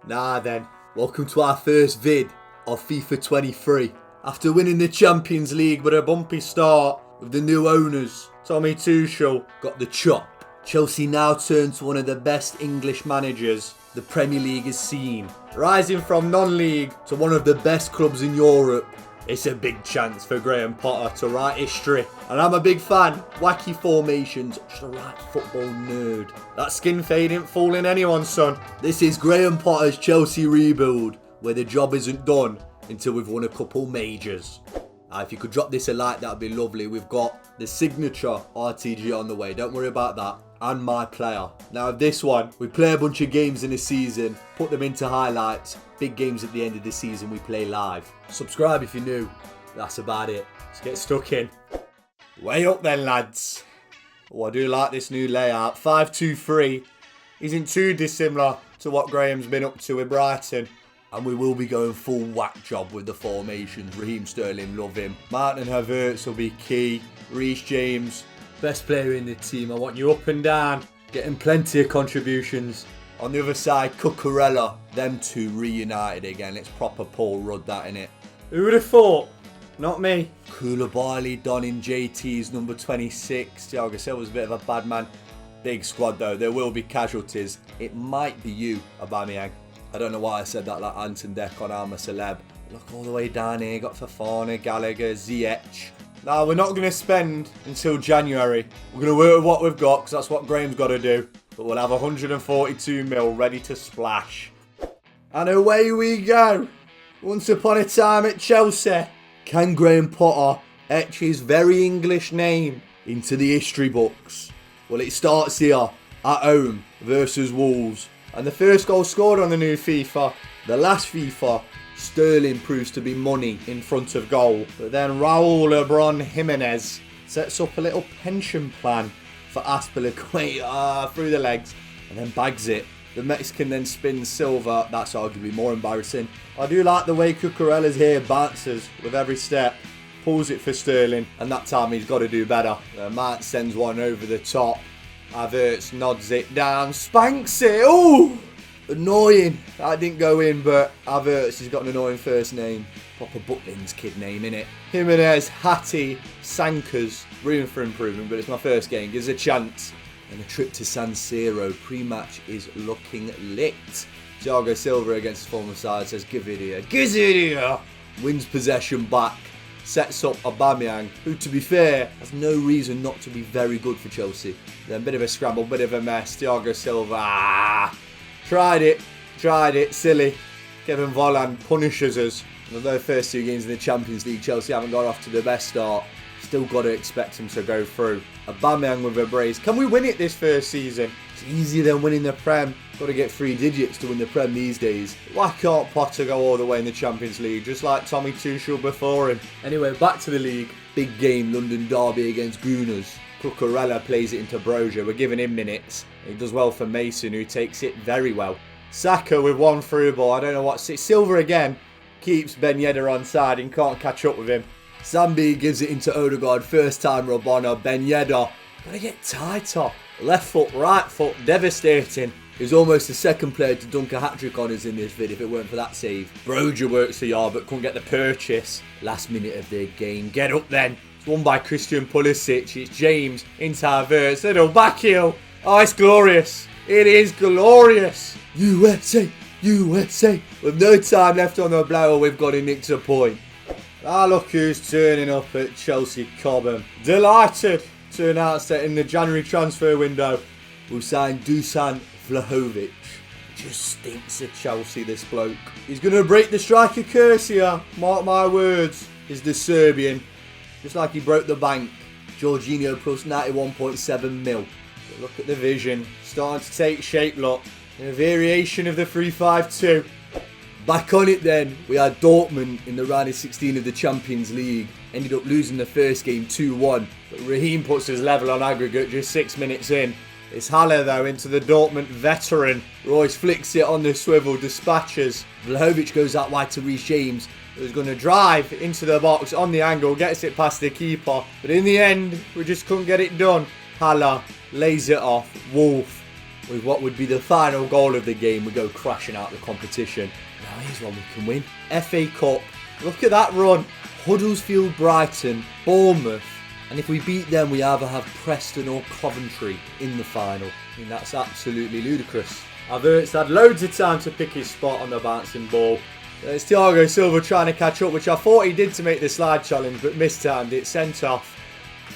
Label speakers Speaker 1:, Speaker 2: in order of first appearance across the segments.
Speaker 1: Nah then, welcome to our first vid of FIFA 23. After winning the Champions League with a bumpy start with the new owners, Tommy Tuchel got the chop. Chelsea now turn to one of the best English managers the Premier League has seen. Rising from non-league to one of the best clubs in Europe. It's a big chance for Graham Potter to write history. And I'm a big fan. Wacky formations, just a right football nerd. That skin fade ain't fooling anyone, son. This is Graham Potter's Chelsea rebuild, where the job isn't done until we've won a couple majors. If you could drop this a like, that'd be lovely. We've got the signature RTG on the way. Don't worry about that. And my player. Now this one, we play a bunch of games in a season, put them into highlights. Big games at the end of the season we play live. Subscribe if you're new. That's about it. Let's get stuck in. Way up then, lads. Oh, I do like this new layout. 5-2-3 isn't too dissimilar to what Graham's been up to with Brighton. And we will be going full whack job with the formations. Raheem Sterling, love him. Martin Havertz will be key. Reece James, best player in the team. I want you up and down, getting plenty of contributions. On the other side, Cucurella, them two reunited again. It's proper Paul Rudd, that, innit? Who would have thought? Not me. Koulibaly donning JT's number 26. Thiago Silva's a bit of a bad man. Big squad though, there will be casualties. It might be you, Aubameyang. I don't know why I said that like Anton Deck on I'm a Celeb. Look all the way down here, got Fofana, Gallagher, Ziyech. Now, we're not going to spend until January. We're going to work with what we've got, because that's what Graham's got to do. But we'll have 142 mil ready to splash. And away we go. Once upon a time at Chelsea. Can Graham Potter etch his very English name into the history books? Well, it starts here, at home, versus Wolves. And the first goal scored on the new FIFA. The last FIFA, Sterling proves to be money in front of goal. But then Raul Lebron Jimenez sets up a little pension plan for Aspilicueta through the legs and then bags it. The Mexican then spins Silva. That's arguably more embarrassing. I do like the way Cucurella's here bounces with every step. Pulls it for Sterling, and that time he's got to do better. Mart sends one over the top. Havertz nods it down, spanks it. Ooh! Annoying. That didn't go in, but Havertz has got an annoying first name. Proper Butlins kid name, innit? Jimenez, Hattie, Sankers. Room for improvement, but it's my first game. Gives a chance. And the trip to San Siro pre-match is looking lit. Thiago Silva against his former side says, give it here. Give it here! Wins possession back. Sets up Aubameyang, who, to be fair, has no reason not to be very good for Chelsea. Then a bit of a scramble, bit of a mess. Thiago Silva, tried it, silly. Kevin Volland punishes us. Although the first two games in the Champions League, Chelsea haven't got off to the best start. Still got to expect him to go through. Aubameyang with a brace. Can we win it this first season? It's easier than winning the Prem. Got to get 3 digits to win the Prem these days. Why can't Potter go all the way in the Champions League, just like Tommy Tuchel before him? Anyway, back to the league. Big game, London derby against Gooners. Cucurella plays it into Broja. We're giving him minutes. He does well for Mason, who takes it very well. Saka with one through ball. I don't know what's it. Silva again keeps Ben Yedder on side and can't catch up with him. Sambi gives it into Odegaard. First time Rabona. Ben Yedder. Gotta get tighter. Left foot, right foot. Devastating. He's almost the second player to dunk a hat-trick on us in this vid if it weren't for that save. Broja works the yard but couldn't get the purchase. Last minute of the game. Get up then. It's won by Christian Pulisic. It's James into Havertz. Little back heel. Oh, it's glorious. It is glorious. USA, USA. With no time left on the blower, we've got to nick a point. Look who's turning up at Chelsea Cobham. Delighted to announce that in the January transfer window, we'll sign Dusan Vlahovic. Just stinks of Chelsea, this bloke. He's going to break the striker curse here. Mark my words. Is the Serbian. Just like he broke the bank. Jorginho plus 91.7 mil. But look at the vision. Starting to take shape, look. In a variation of the 3-5-2. Back on it then. We had Dortmund in the round of 16 of the Champions League. Ended up losing the first game 2-1. But Raheem puts his level on aggregate just 6 minutes in. It's Haller though into the Dortmund veteran. Royce flicks it on the swivel, dispatches. Vlahovic goes out wide to Reece James, who's going to drive into the box on the angle, gets it past the keeper. But in the end, we just couldn't get it done. Haller lays it off. Wolf with what would be the final goal of the game. We go crashing out the competition. Now here's one we can win. FA Cup. Look at that run. Huddersfield, Brighton, Bournemouth. And if we beat them, we either have Preston or Coventry in the final. I mean, that's absolutely ludicrous. Havertz had loads of time to pick his spot on the bouncing ball. It's Thiago Silva trying to catch up, which I thought he did to make the slide challenge, but mistimed it. Sent off.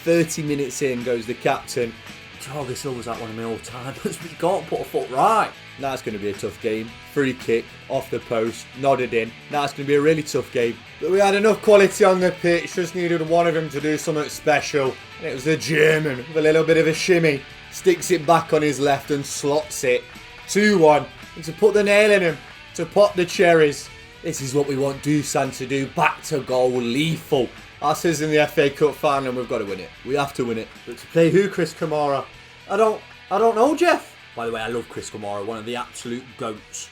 Speaker 1: 30 minutes in goes the captain. Thiago Silva's at one of my all-timers, but he can't put a foot right. Now it's going to be a tough game. Free kick, off the post, nodded in. Now it's going to be a really tough game. But we had enough quality on the pitch, just needed one of them to do something special. And it was the German with a little bit of a shimmy. Sticks it back on his left and slots it. 2-1. And to put the nail in him, to pop the cherries. This is what we want Dusan to do. Back to goal, lethal. Us is in the FA Cup final and we've got to win it. We have to win it. But to play who, Chris Kamara? I don't know, Jeff. By the way, I love Chris Kamara, one of the absolute goats.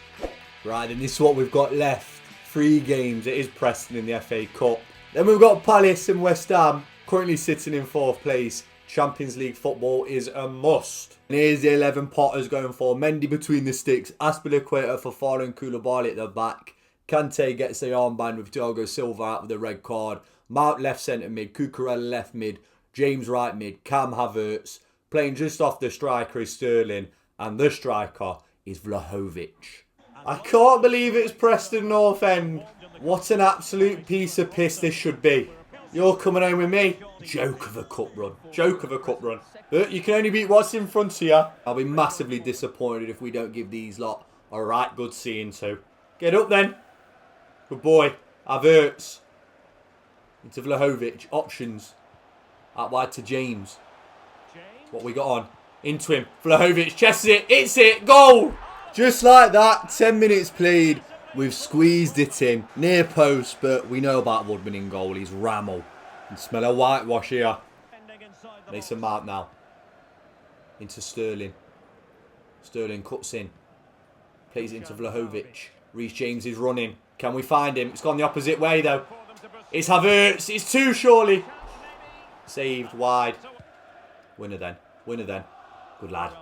Speaker 1: Right, and this is what we've got left. 3 games. It is Preston in the FA Cup. Then we've got Palace and West Ham, currently sitting in 4th place. Champions League football is a must. And here's the 11 Potters going for Mendy between the sticks. Aspilicueta for Fallon Koulibaly at the back. Kante gets the armband with Thiago Silva out with a red card. Mount left centre mid. Cucurella left mid. James right mid. Cam Havertz. Playing just off the striker is Sterling. And the striker is Vlahovic. I can't believe it's Preston North End. What an absolute piece of piss this should be. You're coming home with me. Joke of a cup run. Joke of a cup run. But you can only beat what's in front of you. I'll be massively disappointed if we don't give these lot a right good seeing to. Get up then. Good boy. Havertz. Into Vlahovic. Options. Out wide to James. What we got on. Into him. Vlahovic chests it. It's it. Goal. Just like that. 10 minutes played. We've squeezed it in. Near post, but we know about Woodman in goal. He's Rammel. And smell a whitewash here. Mason Mount now. Into Sterling. Sterling cuts in. Plays it into Vlahovic. Reece James is running. Can we find him? It's gone the opposite way though. It's Havertz. It's 2 surely. Saved wide. Winner then. Winner then. Good lad.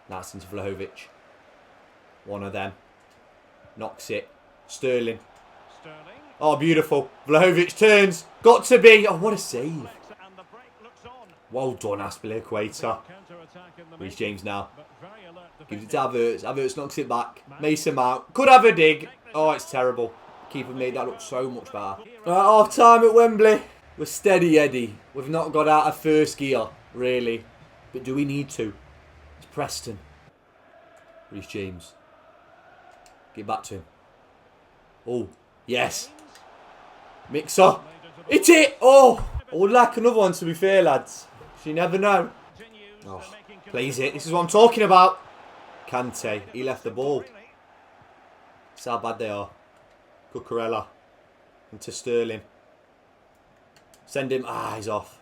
Speaker 1: That's into Vlahovic. One of them. Knocks it. Sterling. Oh, beautiful. Vlahovic turns. Got to be. Oh, what a save. Well done, Aspilicueta. Reece James now. Gives it to Havertz. Havertz knocks it back. Mason Mount. Could have a dig. Oh, it's terrible. Keeper made that look so much better. Half time at Wembley. We're steady Eddie. We've not got out of first gear, really. But do we need to? It's Preston. Reece James. Get back to him. Oh, yes. Mixer. Hit it. Oh, I would like another one to be fair, lads. You never know. Oh, plays it. This is what I'm talking about. Kante. He left the ball. That's how bad they are. Cucurella. Into Sterling. Send him. Ah, he's off.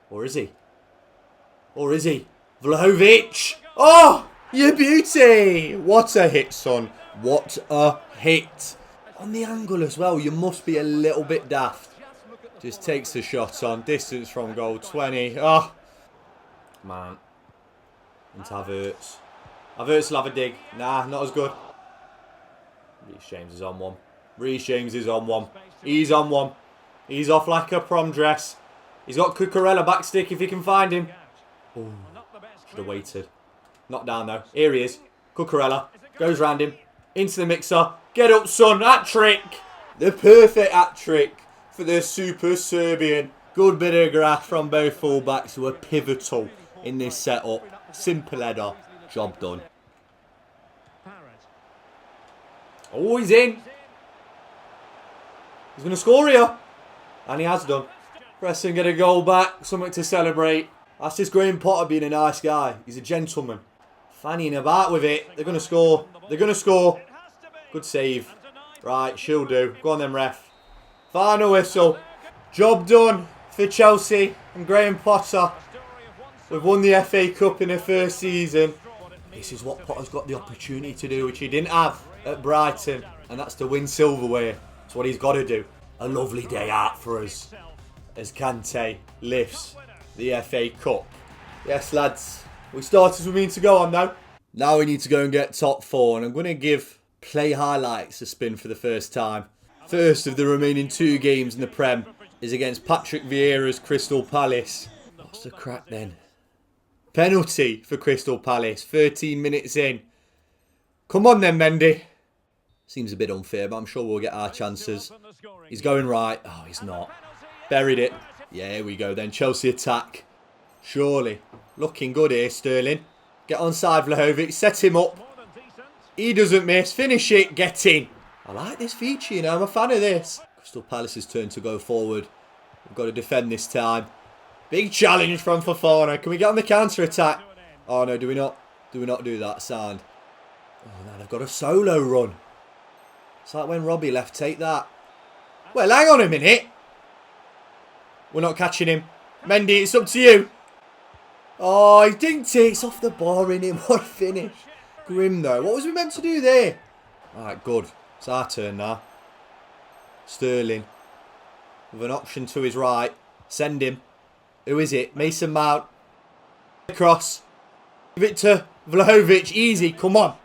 Speaker 1: Or is he? Or is he? Vlahovic. Oh, you beauty. What a hit, son. What a hit. On the angle as well. You must be a little bit daft. Just takes the shot on. Distance from goal. 20. Oh. Man. Into Havertz. Havertz will have a dig. Nah, not as good. Reece James is on one. Reece James is on one. He's on one. He's off like a prom dress. He's got Cucurella back stick if he can find him. Ooh. Should have waited. Not down though. Here he is. Cucurella. Goes round him. Into the mixer. Get up, son. Hat-trick. The perfect hat-trick for the super Serbian. Good bit of graft from both fullbacks who are pivotal in this setup. Simple header. Job done. Oh, he's in. He's going to score here. And he has done. Preston get a goal back. Something to celebrate. That's just Graham Potter being a nice guy. He's a gentleman. Fannying about with it. They're going to score. They're going to score. Good save. Right, she'll do. Go on then, ref. Final whistle. Job done for Chelsea and Graham Potter. We've won the FA Cup in the first season. This is what Potter's got the opportunity to do, which he didn't have at Brighton. And that's to win silverware. That's what he's got to do. A lovely day out for us as Kante lifts the FA Cup. Yes, lads. We started, we mean to go on now. Now we need to go and get top 4, and I'm going to give play highlights a spin for the first time. First of the remaining 2 games in the Prem is against Patrick Vieira's Crystal Palace. What's the crack then? Penalty for Crystal Palace, 13 minutes in. Come on then, Mendy. Seems a bit unfair, but I'm sure we'll get our chances. He's going right. Oh, he's not. Buried it. Yeah, here we go then. Chelsea attack. Surely. Looking good here, Sterling. Get onside, Vlahovic. Set him up. He doesn't miss. Finish it. Get in. I like this feature, you know. I'm a fan of this. Crystal Palace's turn to go forward. We've got to defend this time. Big challenge from Fofana. Can we get on the counter-attack? Oh, no. Do we not? Do we not do that? Sound. Oh, no. They've got a solo run. It's like when Robbie left. Take that. Well, hang on a minute. We're not catching him. Mendy, it's up to you. Oh, he dinked it. It's off the bar in him. What a finish. Grim, though. What was we meant to do there? All right, good. It's our turn now. Sterling. With an option to his right. Send him. Who is it? Mason Mount. Cross. Give it to Vlahovic. Easy. Come on.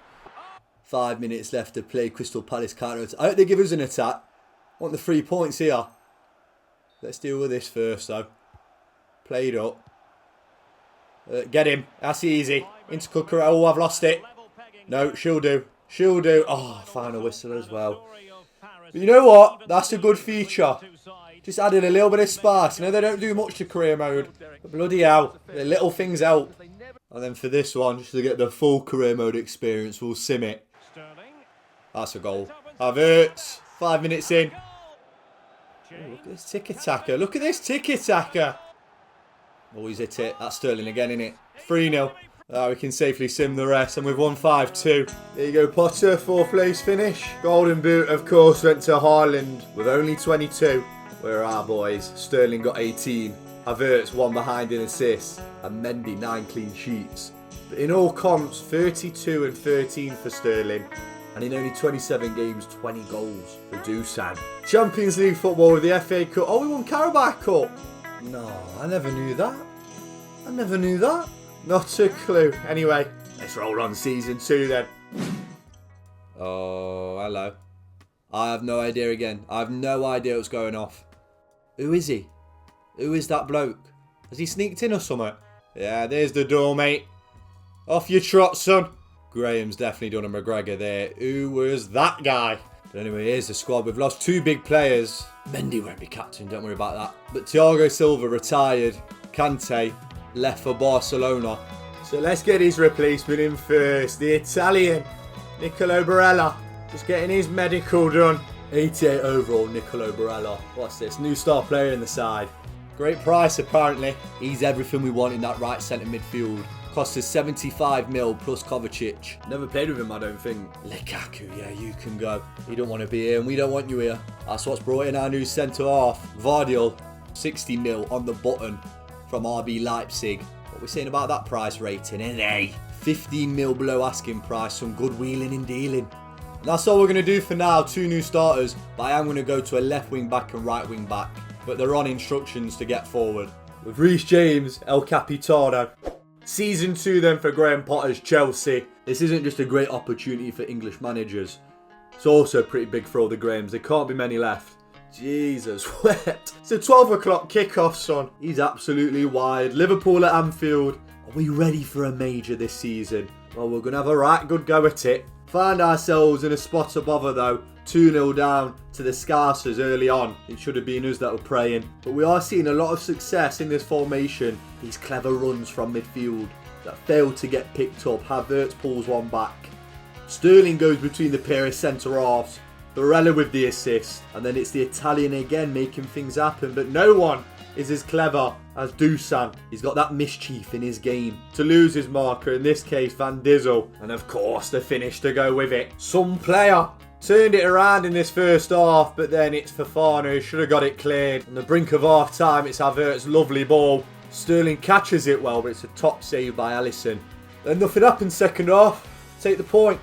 Speaker 1: 5 minutes left to play. Crystal Palace counter attack. I hope they give us an attack. Want the 3 points here. Let's deal with this first, though. Played up. Get him. That's easy. Into Cooker. Oh, I've lost it. No, she'll do. She'll do. Oh, final whistle as well. But you know what? That's a good feature. Just added a little bit of spice. You know, they don't do much to career mode. But bloody hell. The little things help. And then for this one, just to get the full career mode experience, we'll sim it. That's a goal. Havertz. 5 minutes in. Oh, look at this tiki-taka. Look at this tiki-taka. Oh, he's hit it. That's Sterling again, innit? 3-0. We can safely sim the rest. And we've won 5-2. There you go, Potter. 4th place finish. Golden boot, of course, went to Haaland with only 22. Where are our boys? Sterling got 18. Havertz 1 behind in assists. And Mendy 9 clean sheets. But in all comps, 32 and 13 for Sterling. And in only 27 games, 20 goals for Dusan. Champions League football with the FA Cup. Oh, we won Carabao Cup. No, I never knew that. I never knew that. Not a clue. Anyway, let's roll on season 2 then. Oh, hello. I have no idea again. I have no idea what's going off. Who is he? Who is that bloke? Has he sneaked in or something? Yeah, there's the door, mate. Off your trot, son. Graham's definitely done a McGregor there. Who was that guy? But anyway, here's the squad. We've lost 2 big players. Mendy won't be captain, don't worry about that. But Thiago Silva retired. Kante left for Barcelona. So let's get his replacement in first. The Italian, Nicolo Barella. Just getting his medical done. 88 overall, Nicolo Barella. What's this? New star player in the side. Great price, apparently. He's everything we want in that right centre midfield. Cost us 75 mil plus Kovacic. Never played with him, I don't think. Lukaku, yeah, you can go. You don't want to be here and we don't want you here. That's what's brought in our new centre-half. Vardiol, 60 mil on the button from RB Leipzig. What are we saying about that price rating, eh? 15 mil below asking price. Some good wheeling and dealing. And that's all we're going to do for now. 2 new starters. But I am going to go to a left wing back and right wing back. But they're on instructions to get forward. With Reece James, El Capitano. Season 2 then for Graham Potter's Chelsea. This isn't just a great opportunity for English managers. It's also pretty big for all the Grahams. There can't be many left. Jesus, what? It's a 12 o'clock kickoff, son. He's absolutely wired. Liverpool at Anfield. Are we ready for a major this season? Well, we're going to have a right good go at it. Find ourselves in a spot of bother though. 2-0 down to the Scousers early on. It should have been us that were praying. But we are seeing a lot of success in this formation. These clever runs from midfield that failed to get picked up. Havertz pulls one back. Sterling goes between the pair of centre-halves. Barella with the assist. And then it's the Italian again making things happen. But no one is as clever as Dusan. He's got that mischief in his game. To lose his marker, in this case Van Dizel. And of course the finish to go with it. Some player turned it around in this first half, but then it's Fofana who should have got it cleared. On the brink of half time, it's Havertz's lovely ball. Sterling catches it well, but it's a top save by Alisson. Then nothing happened second half. Take the point.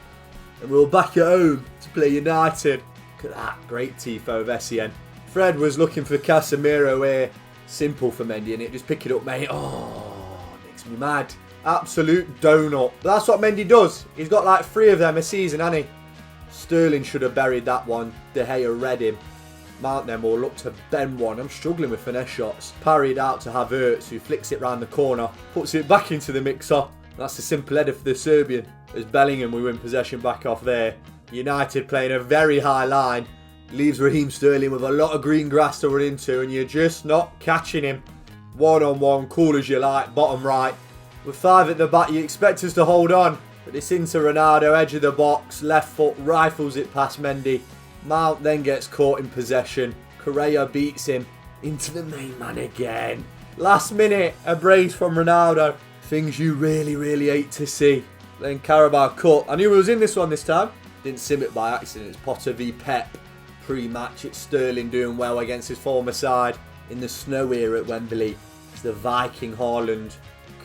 Speaker 1: And we're back at home to play United. Look at that. Great tifo of Essien. Fred was looking for Casemiro here. Simple for Mendy, and it just pick it up, mate. Oh, makes me mad. Absolute donut. But that's what Mendy does. He's got like 3 of them a season, hasn't he? Sterling should have buried that one. De Gea read him. Mount them all up to Ben one. I'm struggling with finesse shots. Parried out to Havertz, who flicks it round the corner. Puts it back into the mixer. That's a simple header for the Serbian. As Bellingham, we win possession back off there. United playing a very high line. Leaves Raheem Sterling with a lot of green grass to run into, and you're just not catching him. One-on-one, cool as you like, bottom right. With 5 at the back, you expect us to hold on. But it's into Ronaldo, edge of the box, left foot, rifles it past Mendy. Mount then gets caught in possession. Correa beats him into the main man again. Last minute, a brace from Ronaldo. Things you really, really hate to see. Then Carabao Cup. I knew he was in this one this time. Didn't sim it by accident. It's Potter v Pep. Pre-match, it's Sterling doing well against his former side. In the snow era at Wembley, it's the Viking Haaland.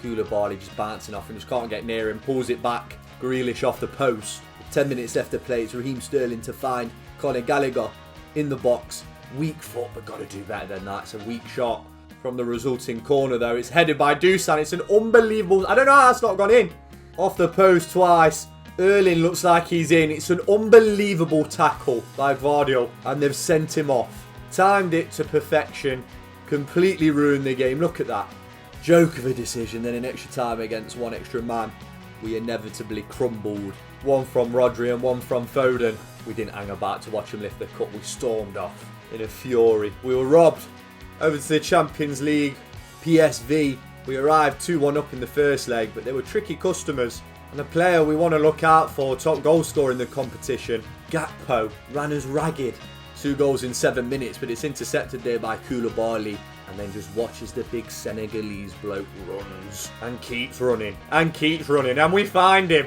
Speaker 1: Koulibaly just bouncing off and just can't get near him. Pulls it back. Grealish off the post. 10 minutes left to play. It's Raheem Sterling to find Conor Gallagher in the box. Weak foot, but got to do better than that. It's a weak shot from the resulting corner, though. It's headed by Dusan. It's an unbelievable... I don't know how that's not gone in. Off the post twice. Erling looks like he's in. It's an unbelievable tackle by Gvardiol, and they've sent him off. Timed it to perfection. Completely ruined the game. Look at that. Joke of a decision. Then in extra time against one extra man, we inevitably crumbled. One from Rodri and one from Foden. We didn't hang about to watch him lift the cup. We stormed off in a fury. We were robbed. Over to the Champions League. PSV. We arrived 2-1 up in the first leg, but they were tricky customers. And the player we want to look out for, top goal scorer in the competition, Gakpo, ran us ragged. 2 goals in 7 minutes, but it's intercepted there by Koulibaly. And then just watches the big Senegalese bloke runs. And keeps running. And keeps running. And we find him.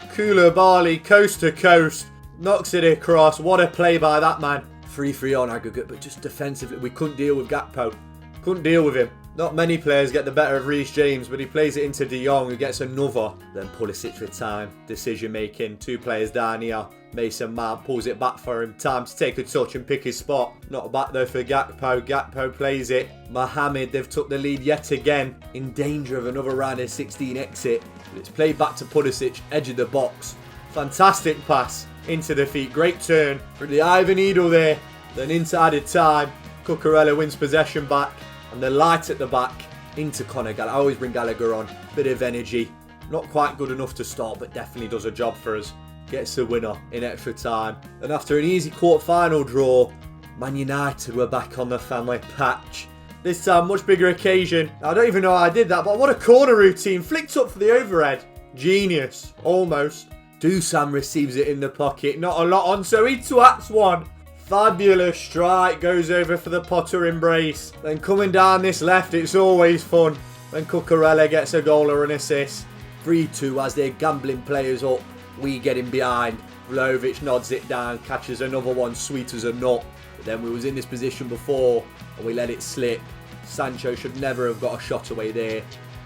Speaker 1: Koulibaly, coast to coast. Knocks it across. What a play by that man. 3-3 on aggregate, but just defensively. We couldn't deal with Gakpo. Couldn't deal with him. Not many players get the better of Reece James, but he plays it into De Jong, who gets another. Then Pulisic with time. Decision making. 2 players down here. Mason Mount pulls it back for him. Time to take a touch and pick his spot. Not back though for Gakpo. Gakpo plays it. Mohamed, they've took the lead yet again. In danger of another round of 16 exit. But it's played back to Pulisic, edge of the box. Fantastic pass into the feet. Great turn for the Ivan Needle there. Then into added time. Cucurella wins possession back. And the light at the back into Conor Gallagher. I always bring Gallagher on. Bit of energy. Not quite good enough to start, but definitely does a job for us. Gets the winner in extra time. And after an easy quarter-final draw, Man United were back on the family patch. This time, much bigger occasion. I don't even know how I did that, but what a corner routine. Flicked up for the overhead. Genius. Almost. Dusan receives it in the pocket. Not a lot on, so he twats one. Fabulous strike. Goes over for the Potter embrace. Then coming down this left, it's always fun. When Cucurella gets a goal or an assist. 3-2 as they're gambling players up. We get him behind. Vlahovic nods it down. Catches another one sweet as a nut. But then we was in this position before and we let it slip. Sancho should never have got a shot away there.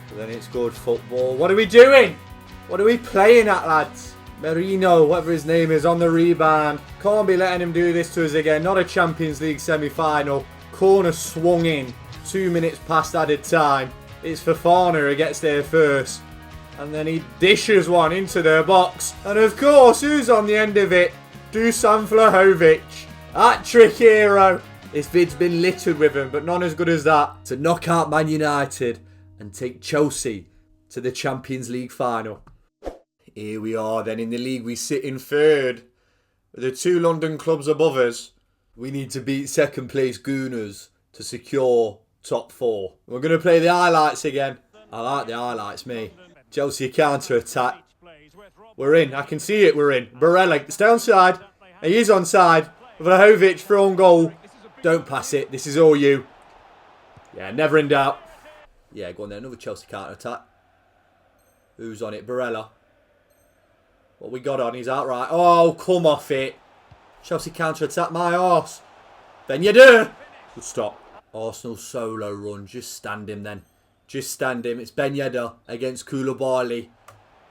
Speaker 1: But then it's good football. What are we doing? What are we playing at, lads? Merino, whatever his name is, on the rebound. Can't be letting him do this to us again. Not a Champions League semi-final. Corner swung in. 2 minutes past added time. It's Fofana who gets there first. And then he dishes one into their box. And of course, who's on the end of it? Dusan Vlahovic. Hat-trick hero. This vid's been littered with him, but none as good as that. To knock out Man United and take Chelsea to the Champions League final. Here we are then in the league. We sit in third. The 2 London clubs above us. We need to beat second place Gooners to secure top 4. We're going to play the highlights again. I like the highlights, me. Chelsea counter-attack. We're in. I can see it. We're in. Barella, stay onside. He is onside. Vlahovic, throw on goal. Don't pass it. This is all you. Yeah, never in doubt. Yeah, go on there. Another Chelsea counter-attack. Who's on it? Barella. What we got on? He's outright. Oh, come off it. Chelsea counter-attack. My arse. Ben Yedder. Good stop. Arsenal solo run. Just stand him then. Just stand him. It's Ben Yedder against Koulibaly.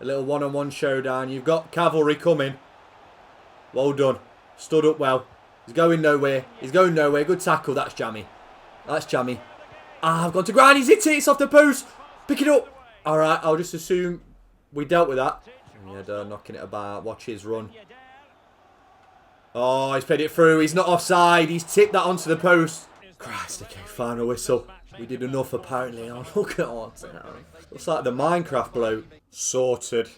Speaker 1: A little one-on-one showdown. You've got cavalry coming. Well done. Stood up well. He's going nowhere. He's going nowhere. Good tackle. That's jammy. That's jammy. Ah, I've gone to ground. He's hit it. It's off the post. Pick it up. Alright, I'll just assume we dealt with that. Yeah, knocking it about. Watch his run. Oh, he's played it through. He's not offside. He's tipped that onto the post. Christ, okay, final whistle. We did enough apparently. Oh, look at us. Looks like the Minecraft bloke. Sorted.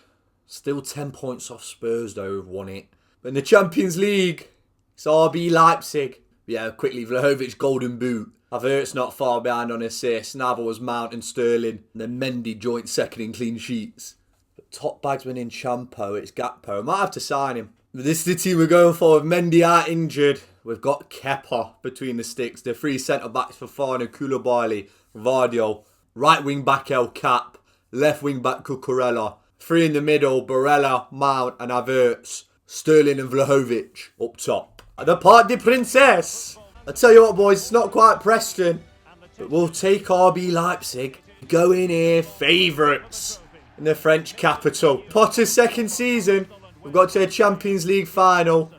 Speaker 1: Still 10 points off Spurs though, who've won it. But in the Champions League, it's RB Leipzig. Yeah, quickly, Vlahovic golden boot. Havertz not far behind on assists. Navas, Mount and Sterling. And then Mendy joint second in clean sheets. But top bagsman in Champo, it's Gakpo. I might have to sign him. But this is the team we're going for. With Mendy out injured. We've got Kepa between the sticks. The three centre-backs for Fana, Koulibaly, Vardio. Right wing-back El Cap. Left wing-back Cucurella. Three in the middle, Barella, Mount and Havertz. Sterling and Vlahovic up top. The Parc des Princes. I tell you what, boys, it's not quite Preston. But we'll take RB Leipzig. Go in here, favourites in the French capital. Potter's second season. We've got to a Champions League final.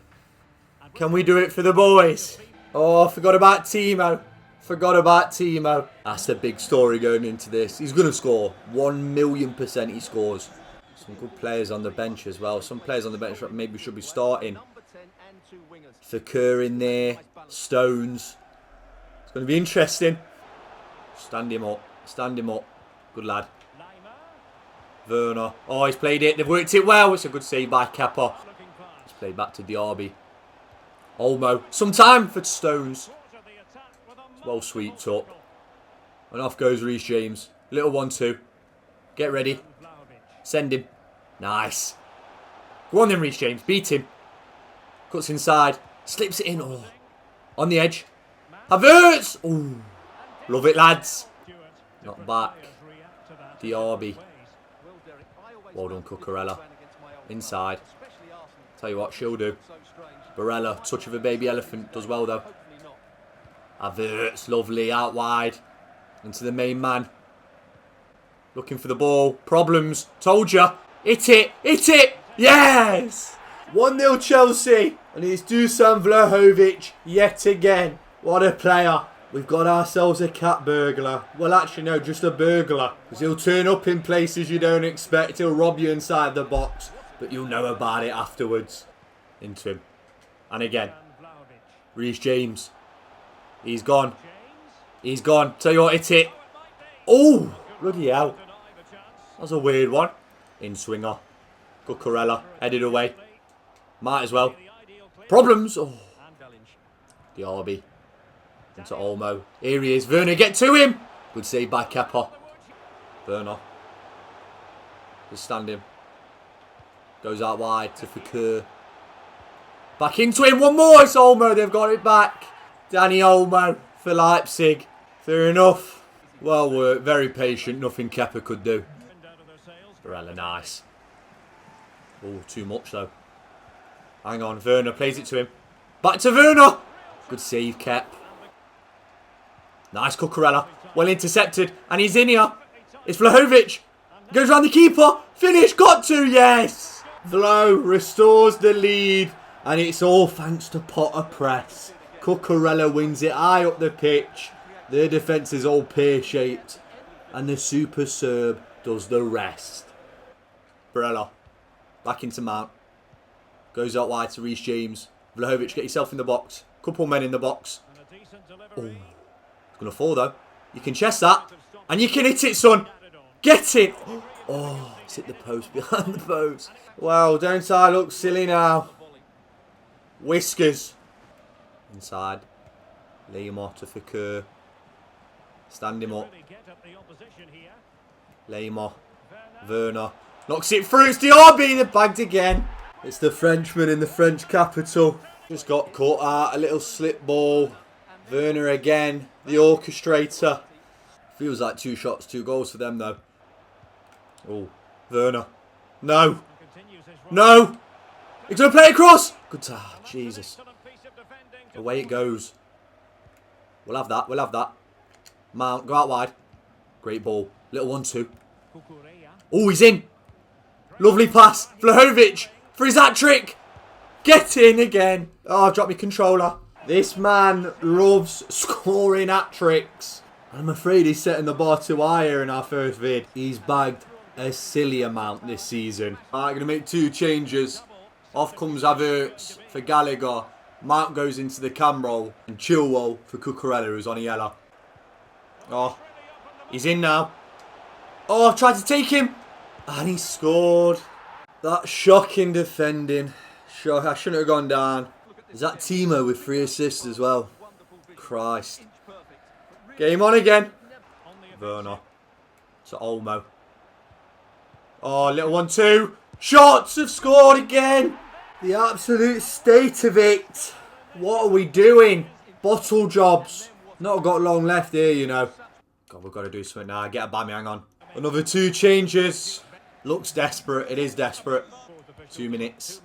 Speaker 1: Can we do it for the boys? Oh, forgot about Timo. Forgot about Timo. That's the big story going into this. He's going to score. 1,000,000% he scores. Some good players on the bench as well. Some players on the bench maybe should be starting. Fakir in there. Stones. It's going to be interesting. Stand him up. Stand him up. Good lad. Werner. Oh, he's played it. They've worked it well. It's a good save by Kepa. He's played back to Diaby. Olmo. Some time for Stones. Well sweeped up. And off goes Reece James. Little 1-2. Get ready. Send him. Nice. Go on then, Reece James. Beat him. Cuts inside. Slips it in. Oh. On the edge. Havertz. Oh. Love it, lads. Not back. Diaby. Well done, Cucurella. Inside. Tell you what, she'll do. Barella, touch of a baby elephant. Does well, though. Havertz, lovely. Out wide. Into the main man. Looking for the ball. Problems. Told ya. Hit it. Hit it. Yes. 1-0 Chelsea. And it's Dusan Vlahovic yet again. What a player. We've got ourselves a cat burglar. Well, actually, no, just a burglar. Because he'll turn up in places you don't expect. He'll rob you inside the box. But you'll know about it afterwards. Into him. And again. Reece James. He's gone. He's gone. Tell you what, hit it. Oh, bloody hell. That's a weird one. In-swinger. Cucurella. Headed away. Might as well. Problems. Oh. Diaby. Into Olmo. Here he is. Werner, get to him. Good save by Kepa. Werner. Just stand him. Goes out wide to Fakir. Back into him. One more. It's Olmo. They've got it back. Danny Olmo for Leipzig. Fair enough. Well worked. Very patient. Nothing Kepa could do. Barella, nice. Oh, too much though. Hang on. Werner plays it to him. Back to Werner. Good save, Kep. Nice Cucurella. Well intercepted. And he's in here. It's Vlahovic. Goes round the keeper. Finish. Got to. Yes. Vlo restores the lead. And it's all thanks to Potter press. Cucurella wins it high up the pitch. Their defence is all pear-shaped. And the Super Serb does the rest. Barella. Back into Mount. Goes out wide to Reece James. Vlahovic, get yourself in the box. Couple men in the box. Oh. It's going to fall though. You can chest that. And you can hit it, son. Get it. Oh, it's hit the post behind the post. Well, don't I look silly now? Whiskers. Inside. Laymo to Fakir. Stand him up. Laymo. Werner. Knocks it through. It's Diaby. They're bagged again. It's the Frenchman in the French capital. Just got caught out. A little slip ball. Werner again. The orchestrator. Feels like 2 shots, 2 goals for them though. Oh. Werner. No. No. He's going to play it across. Good time. Jesus. Away it goes. We'll have that. We'll have that. Mount. Go out wide. Great ball. Little 1-2. Oh, he's in. Lovely pass. Vlahovic for his hat-trick. Get in again. Oh, I've dropped my controller. This man loves scoring hat-tricks. I'm afraid he's setting the bar too high here in our first vid. He's bagged a silly amount this season. Alright, going to make 2 changes. Off comes Havertz for Gallagher. Mount goes into the cam roll. And Chilwell for Cucurella, who's on a yellow. Oh, he's in now. Oh, I've tried to take him. And he scored. That shocking defending. I shouldn't have gone down. Is that Timo with 3 assists as well? Christ. Game on again. Werner. To Olmo. Oh, little 1-2. Shots have scored again. The absolute state of it. What are we doing? Bottle jobs. Not got long left here, you know. God, we've got to do something now. Get a Bamiyang on. Another 2 changes. Looks desperate. It is desperate. 2 minutes.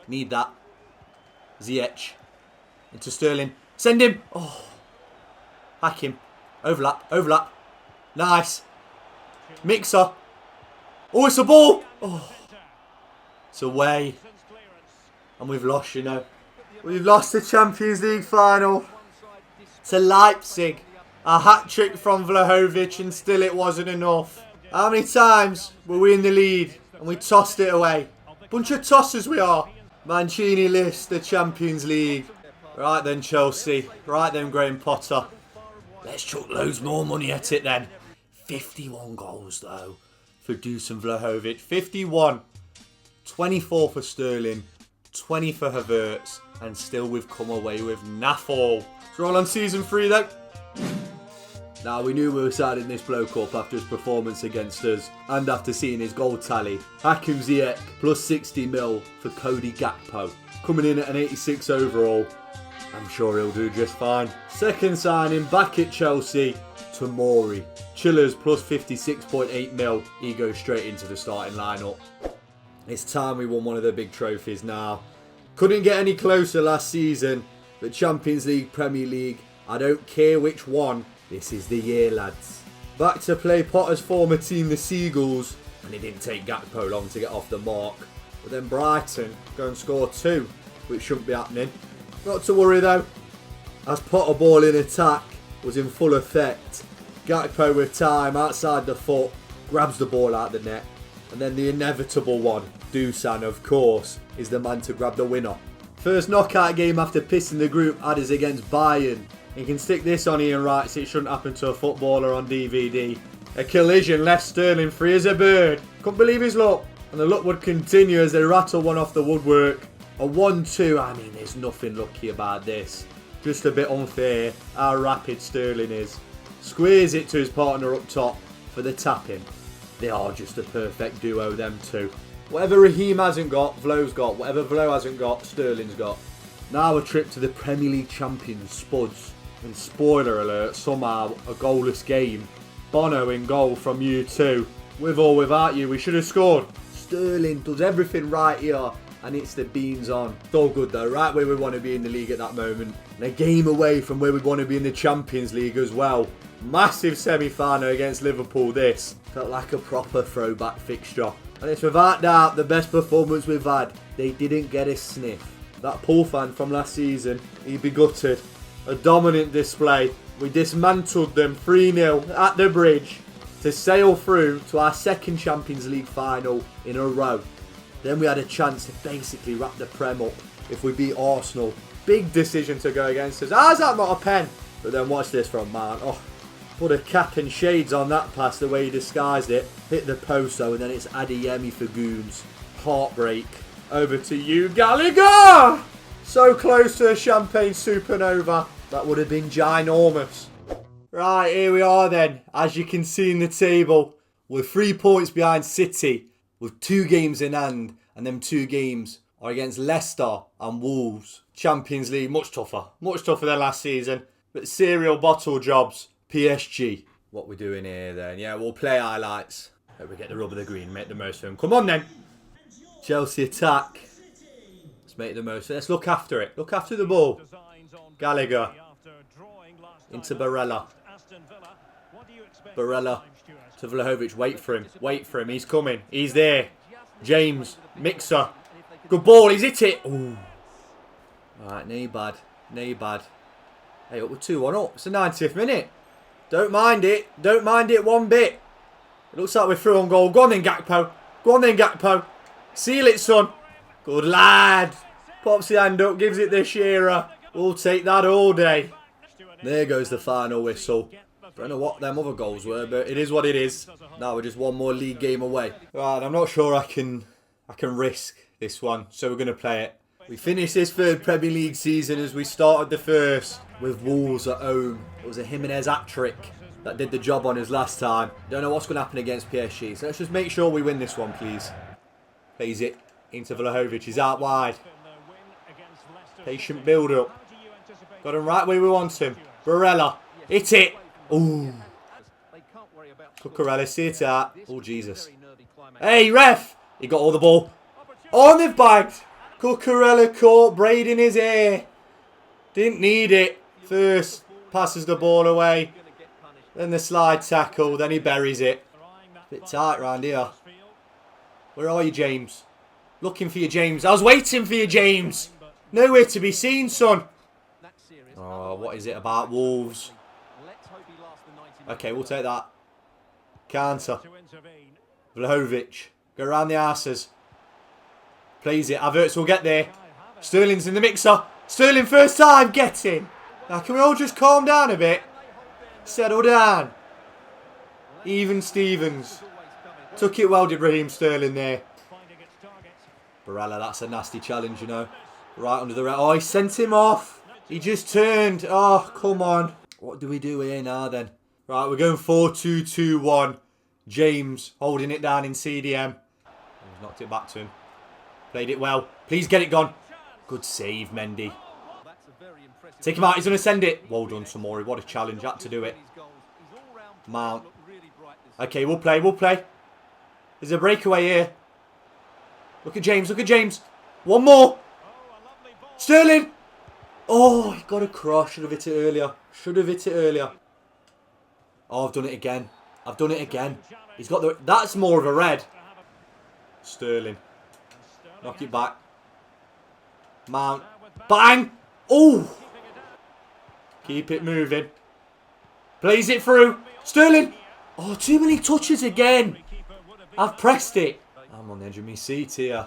Speaker 1: Need that. Ziyech. Into Sterling. Send him. Oh. Hack him. Overlap. Overlap. Nice. Mixer. Oh, it's a ball. Oh. It's away. And we've lost, you know. We've lost the Champions League final to Leipzig. A hat-trick from Vlahovic and still it wasn't enough. How many times were we in the lead and we tossed it away? Bunch of tossers we are. Mancini lifts the Champions League. Right then, Chelsea. Right then, Graham Potter. Let's chuck loads more money at it then. 51 goals though for Dusan Vlahovic. 51. 24 for Sterling. 20 for Havertz. And still we've come away with naff all. So we're all on season 3 though. Now we knew we were signing this bloke up after his performance against us and after seeing his goal tally. Hakim Ziyech plus 60 mil for Cody Gakpo. Coming in at an 86 overall. I'm sure he'll do just fine. Second signing back at Chelsea, Tomori. Chillers plus 56.8 mil. He goes straight into the starting lineup. It's time we won one of the big trophies now. Couldn't get any closer last season. But Champions League, Premier League, I don't care which one. This is the year, lads. Back to play Potter's former team, the Seagulls. And it didn't take Gakpo long to get off the mark. But then Brighton go and score 2, which shouldn't be happening. Not to worry though, as Potter ball in attack was in full effect. Gakpo with time outside the foot, grabs the ball out the net. And then the inevitable one, Dusan of course, is the man to grab the winner. First knockout game after pissing the group had us against Bayern. You can stick this on Ian Wright, so it shouldn't happen to a footballer on DVD. A collision left Sterling free as a bird. Couldn't believe his luck. And the luck would continue as they rattle one off the woodwork. A 1-2, I mean there's nothing lucky about this. Just a bit unfair how rapid Sterling is. Squeeze it to his partner up top for the tap-in. They are just a perfect duo, them two. Whatever Raheem hasn't got, Vlo's got. Whatever Vlo hasn't got, Sterling's got. Now a trip to the Premier League champions, Spuds. And spoiler alert, somehow a goalless game. Bono in goal from you two. With or without you, we should have scored. Sterling does everything right here. And it's the beans on. It's all good though, right where we want to be in the league at that moment. And a game away from where we want to be in the Champions League as well. Massive semi-final against Liverpool this. Felt like a proper throwback fixture. And it's without doubt the best performance we've had. They didn't get a sniff. That Pool fan from last season, he'd be gutted. A dominant display. We dismantled them 3-0 at the bridge to sail through to our second Champions League final in a row. Then we had a chance to basically wrap the Prem up if we beat Arsenal. Big decision to go against us. How's that not a pen? But then watch this from Mount. Oh, put a cap and shades on that pass the way he disguised it. Hit the post though, and then it's Adeyemi for goons. Heartbreak. Over to you, Gallagher! So close to a champagne supernova. That would have been ginormous. Right, here we are then. As you can see in the table, we're 3 points behind City with 2 games in hand. And them 2 games are against Leicester and Wolves. Champions League, much tougher. Much tougher than last season. But serial bottle jobs. PSG. What we're doing here then. Yeah, we'll play highlights. Hope we get the rub of the green. Make the most of them. Come on then. Chelsea attack. Let's make the most. Let's look after it. Look after the ball. Gallagher. Into Barella. Barella to Vlahovic. Wait for him. Wait for him. He's coming. He's there. James. Mixer. Good ball. He's hit it. Ooh. Alright, nay bad. Nay bad. Hey, up with 2-1 up. It's the 90th minute. Don't mind it. Don't mind it one bit. It looks like we're through on goal. Go on then, Gakpo. Go on then, Gakpo. Seal it, son. Good lad. Pops the hand up, gives it the Shearer. We'll take that all day. There goes the final whistle. Don't know what them other goals were, but it is what it is. Now we're just one more league game away. Right, I'm not sure I can risk this one, so we're going to play it. We finished this third Premier League season as we started the first with Wolves at home. It was a Jimenez hat-trick that did the job on us last time. Don't know what's going to happen against PSG, so let's just make sure we win this one, please. Plays it into Vlahovic. He's out wide. Patient build-up. Got him right where we want him. Barella. Hit it. Ooh. Cucurella, see it out. Oh, Jesus. Hey, ref. He got all the ball. Oh, and they've bagged. Cucurella caught Braid in his ear. Didn't need it. First, passes the ball away. Then the slide tackle. Then he buries it. Bit tight round here. Where are you, James? Looking for you, James. I was waiting for you, James. Nowhere to be seen, son. Oh, what is it about Wolves? Okay, we'll take that. Counter. Vlahovic. Go around the arses. Plays it. Havertz will get there. Sterling's in the mixer. Sterling first time. Get in. Now, can we all just calm down a bit? Settle down. Even Stevens. Took it well, did Raheem Sterling there. Barella, that's a nasty challenge, you know. Right under the red. Oh, he sent him off. He just turned. Oh, come on. What do we do here now then? Right, we're going 4-2-2-1. James holding it down in CDM. He's knocked it back to him. Played it well. Please get it gone. Good save, Mendy. Take him out. He's going to send it. Well done, Samori. What a challenge. Had to do it. Mount. Okay, we'll play. We'll play. There's a breakaway here. Look at James. Look at James. One more. Sterling. Oh, he got a cross. Should have hit it earlier. Should have hit it earlier. Oh, I've done it again. I've done it again. He's got the... That's more of a red. Sterling. Knock it back. Mount. Bang. Oh. Keep it moving. Plays it through. Sterling. Oh, too many touches again. I've pressed it. I'm on the edge of my seat here.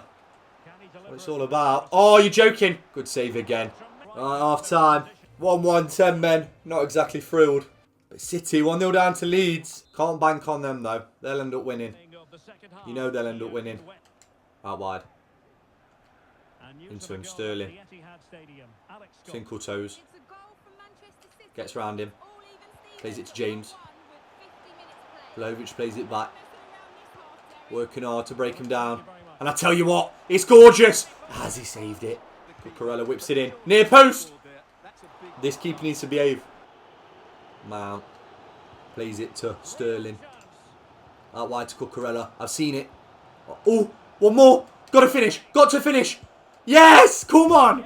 Speaker 1: What it's all about. Oh, you're joking. Good save again. Right, half time. 1-1, 10 men. Not exactly thrilled. But City 1-0 down to Leeds. Can't bank on them though. They'll end up winning. You know they'll end up winning. Out wide. Into him, Sterling. Twinkle toes. Gets round him. Plays it to James. Vlahovic plays it back. Working hard to break him down. And I tell you what, it's gorgeous. Has he saved it? Cucurella whips it in. Near post. This keeper needs to behave. Mount. Plays it to Sterling. Out wide to Cucurella. I've seen it. Oh, one more. Got to finish. Got to finish. Yes, come on.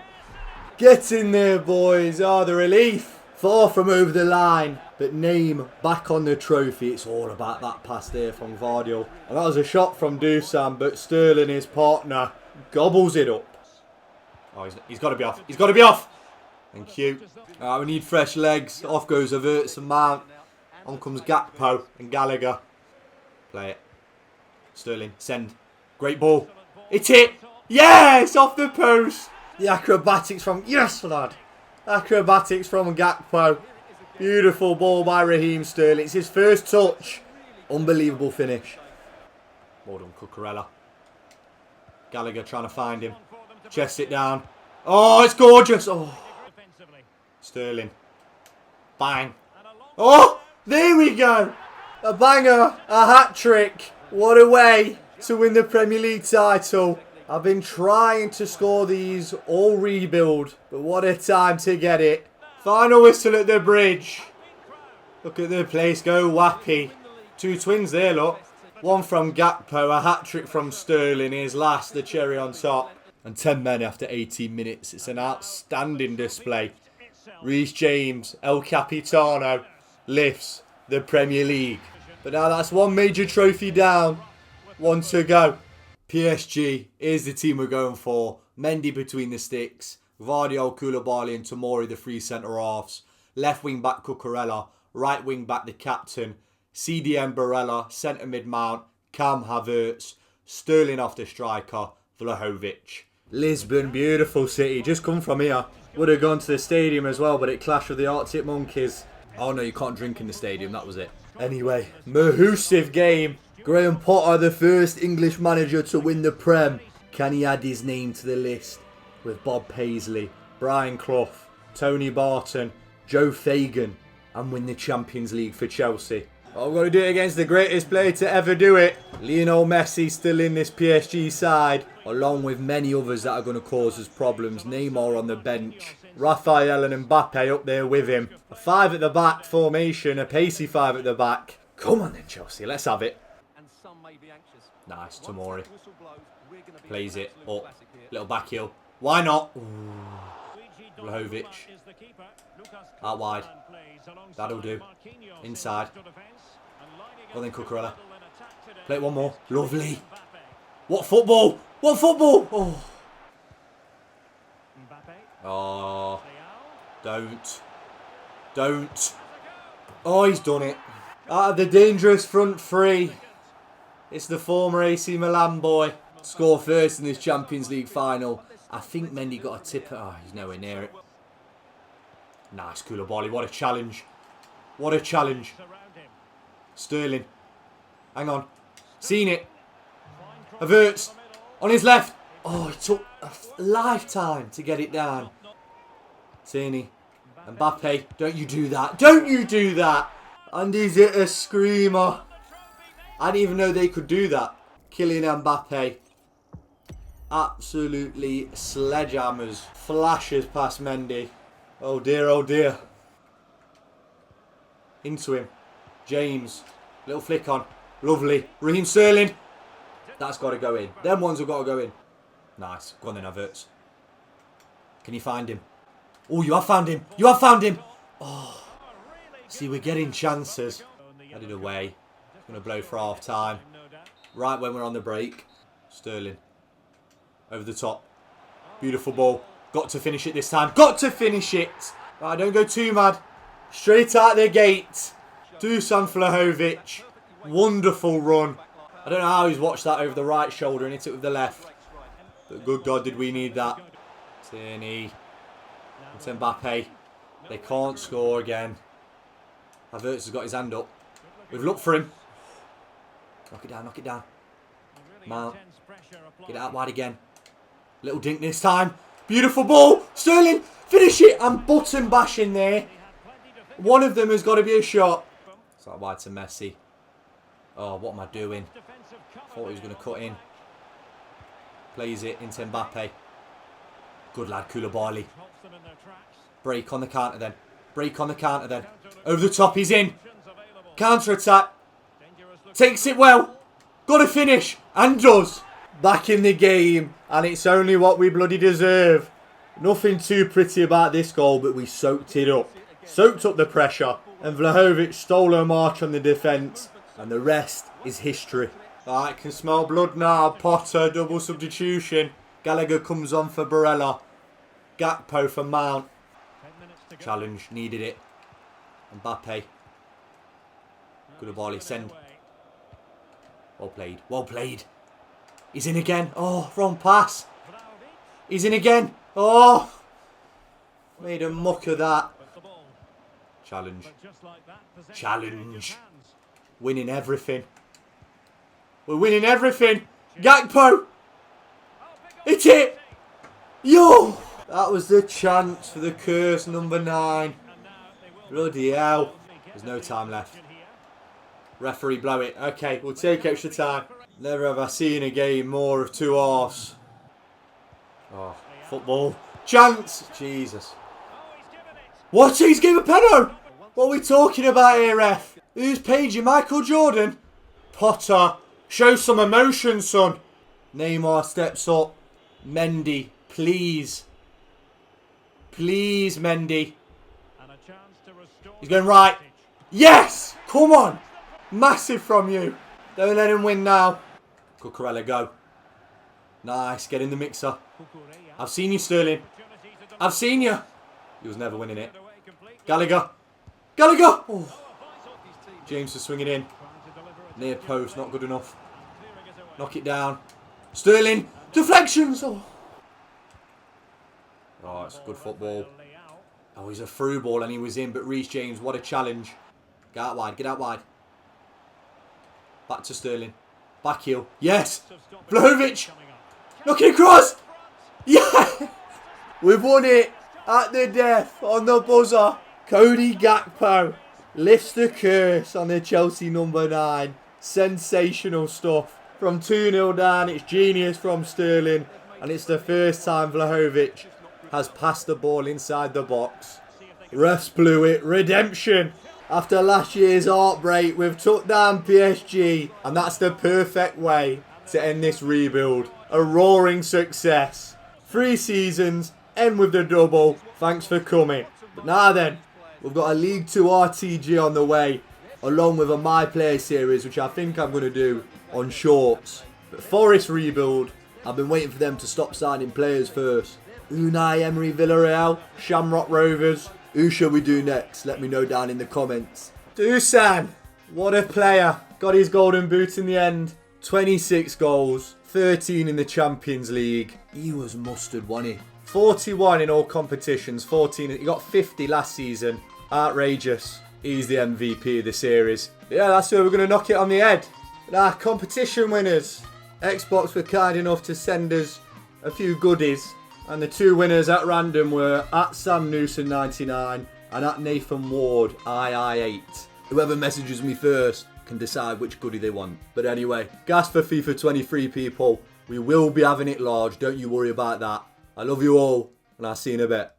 Speaker 1: Get in there, boys. Oh, the relief. Far from over the line. But name back on the trophy. It's all about that pass there from Vardiel. And that was a shot from Dusan, but Sterling, his partner, gobbles it up. Oh, he's got to be off. He's got to be off. Thank you. We need fresh legs. Off goes Havertz and Mount. On comes Gakpo and Gallagher. Play it. Sterling, send. Great ball. It's it. Yes, off the post. The acrobatics from... Yes, lad. Acrobatics from Gakpo. Beautiful ball by Raheem Sterling. It's his first touch. Unbelievable finish. Well done, Cucurella. Gallagher trying to find him. Chest it down. Oh, it's gorgeous. Oh. Sterling. Bang. Oh, there we go. A banger. A hat-trick. What a way to win the Premier League title. I've been trying to score these all rebuild, but what a time to get it. Final whistle at the bridge. Look at the place go wappy. Two twins there, look. One from Gakpo, a hat-trick from Sterling. Here's last, the cherry on top. And 10 men after 18 minutes. It's an outstanding display. Reece James, El Capitano, lifts the Premier League. But now that's one major trophy down. One to go. PSG is the team we're going for. Mendy between the sticks. Vardiol, Koulibaly and Tomori, the three centre-halves. Left wing back Cucurella. right wing back the captain, CDM Barella, centre mid Mount, Cam Havertz, Sterling off the striker, Vlahovic. Lisbon, beautiful city, just come from here. Would have gone to the stadium as well, but it clashed with the Arctic Monkeys. Oh no, you can't drink in the stadium, that was it. Anyway, massive game. Graham Potter, the first English manager to win the Prem. Can he add his name to the list with Bob Paisley, Brian Clough, Tony Barton, Joe Fagan, and win the Champions League for Chelsea? Oh, I've got to do it against the greatest player to ever do it. Lionel Messi still in this PSG side, along with many others that are going to cause us problems. Neymar on the bench, Raphael and Mbappe up there with him. A 5 at the back formation, a pacey 5 at the back. Come on then, Chelsea, let's have it. Nice, Tomori. Plays it up. Little back heel. Why not? Vlahovic. Out wide. That'll do. Inside. Go then, Cucurella. Play it one more. Lovely. What football? What football? Oh. Oh. Don't. Don't. Oh, he's done it. Out of the dangerous front three. It's the former AC Milan boy. Score first in this Champions League final. I think Mendy got a tip. Oh, he's nowhere near it. Nice, Koulibaly. What a challenge. What a challenge. Sterling. Hang on. Seen it. Havertz. On his left. Oh, it took a lifetime to get it down. Tierney. Mbappe. Don't you do that. Don't you do that. And he's hit a screamer. I didn't even know they could do that. Kylian Mbappe. Absolutely sledgehammers. Flashes past Mendy. Oh dear, oh dear. Into him. James. Little flick on. Lovely. Raheem Sterling. That's got to go in. Them ones have got to go in. Nice. Go on then, Havertz. Can you find him? Oh, you have found him. You have found him. Oh. See, we're getting chances. Headed away. Going to blow for half time. Right when we're on the break. Sterling. Over the top. Beautiful ball. Got to finish it this time. Got to finish it. Right, don't go too mad. Straight out the gate. Dusan Vlahovic. Wonderful run. I don't know how he's watched that over the right shoulder and hit it with the left. But good God, did we need that. Tierney. It's Mbappe. They can't score again. Havertz has got his hand up. We've looked for him. Knock it down, knock it down. Mount. Get it out wide again. Little dink this time. Beautiful ball. Sterling. Finish it. I'm button bashing there. One of them has got to be a shot. It's like wide to Messi. Oh, what am I doing? Thought he was going to cut in. Plays it into Mbappe. Good lad, Koulibaly. Break on the counter then. Break on the counter then. Over the top, he's in. Counter attack. Takes it well. Got to finish. And does. Back in the game. And it's only what we bloody deserve. Nothing too pretty about this goal, but we soaked it up. Soaked up the pressure. And Vlahovic stole a march on the defence. And the rest is history. I can smell blood now. Potter, double substitution. Gallagher comes on for Barella. Gakpo for Mount. Challenge, needed it. Mbappe. Koulibaly, send. Well played, well played. He's in again. Oh, wrong pass. He's in again. Oh. Made a muck of that. Challenge. Challenge. Winning everything. We're winning everything. Gakpo. Hit it. Yo. That was the chance for the curse number 9. Bloody hell. There's no time left. Referee blow it. Okay, we'll take extra time. Never have I seen a game more of 2 halves. Oh, football. Chance. Jesus. What? He's gave a penalty. What are we talking about here, ref? Who's paging Michael Jordan? Potter. Show some emotion, son. Neymar steps up. Mendy, please. Please, Mendy. He's going right. Yes! Come on. Massive from you. Don't let him win now. Cucurella, go. Nice. Get in the mixer. I've seen you, Sterling. I've seen you. He was never winning it. Gallagher. Gallagher. Oh. James to swing it in. Near post, not good enough. Knock it down. Sterling. Deflections. Oh, it's good football. Oh, he's a through ball and he was in. But Reece James, what a challenge. Get out wide. Get out wide. Back to Sterling. Back heel. Yes. Vlahovic. Knocking across. Yeah. We've won it at the death on the buzzer. Cody Gakpo lifts the curse on the Chelsea number 9. Sensational stuff. From 2-0 down, it's genius from Sterling. And it's the first time Vlahovic has passed the ball inside the box. Refs blew it. Redemption. After last year's heartbreak, we've took down PSG. And that's the perfect way to end this rebuild. A roaring success. 3 seasons, end with the double. Thanks for coming. But now then, we've got a League 2 RTG on the way. Along with a My Player series, which I think I'm going to do on shorts. But Forest rebuild, I've been waiting for them to stop signing players first. Unai Emery Villarreal, Shamrock Rovers. Who shall we do next? Let me know down in the comments. Dusan, what a player. Got his golden boot in the end. 26 goals, 13 in the Champions League. He was mustard, wasn't he? 41 in all competitions, 14. He got 50 last season. Outrageous. He's the MVP of the series. Yeah, that's where we're going to knock it on the head. Now, competition winners. Xbox were kind enough to send us a few goodies. And the 2 winners at random were at Sam Newson 99 and at Nathan Ward II8. Whoever messages me first can decide which goodie they want. But anyway, gas for FIFA 23 people. We will be having it large, don't you worry about that. I love you all, and I'll see you in a bit.